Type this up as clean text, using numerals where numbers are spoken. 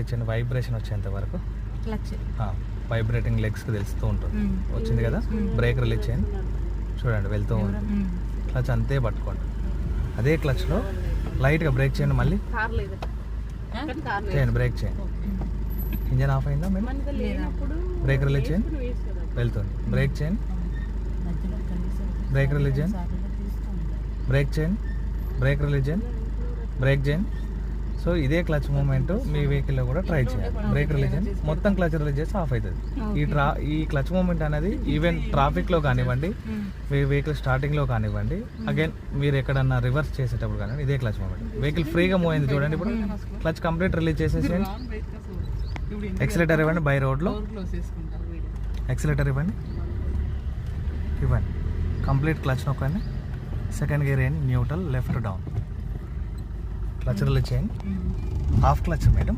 ఇచ్చిన వైబ్రేషన్ వచ్చేంత వరకు వైబ్రేటింగ్ లెగ్స్కి తెలుస్తూ ఉంటుంది. వచ్చింది కదా, బ్రేక్ రిలీజ్ చేయండి, చూడండి వెళ్తూ ఉంది. క్లచ్ అంతే పట్టుకోండి. అదే క్లచ్లో లైట్గా బ్రేక్ చేయండి, మళ్ళీ చేయండి, బ్రేక్ చేయండి. ఇంజన్ ఆఫ్ అయిందా మేము? బ్రేక్ రిలీజ్ చేయండి, వెళ్తుంది. బ్రేక్ చేయండి, బ్రేక్ రిలీజ్ చేయండి, బ్రేక్ చేయండి, బ్రేక్ రిలీజ్ చేయండి, బ్రేక్ చేయండి. సో ఇదే క్లచ్ మూమెంట్ మీ వెహికల్లో కూడా ట్రై చేయాలి. బ్రేక్ రిలీజ్ చేయండి, మొత్తం క్లచ్ రిలీజ్ చేసి ఆఫ్ అవుతుంది. ఈ క్లచ్ మూమెంట్ అనేది ఈవెన్ ట్రాఫిక్లో కానివ్వండి, వెహికల్ స్టార్టింగ్లో కానివ్వండి, అగైన్ మీరు ఎక్కడన్నా రివర్స్ చేసేటప్పుడు కానివ్వండి, ఇదే క్లచ్ మూమెంట్. వెహికల్ ఫ్రీగా మూవ్ అయింది చూడండి. ఇప్పుడు క్లచ్ కంప్లీట్ రిలీజ్ చేసేసేయండి. ఎక్సిలేటర్ ఇవ్వండి, బై రోడ్లో ఎక్సిలేటర్ ఇవ్వండి, కంప్లీట్ క్లచ్ నొక్కండి. సెకండ్ గేర్ వేయండి, neutral, left down, clutch release చేయండి. Half clutch madam.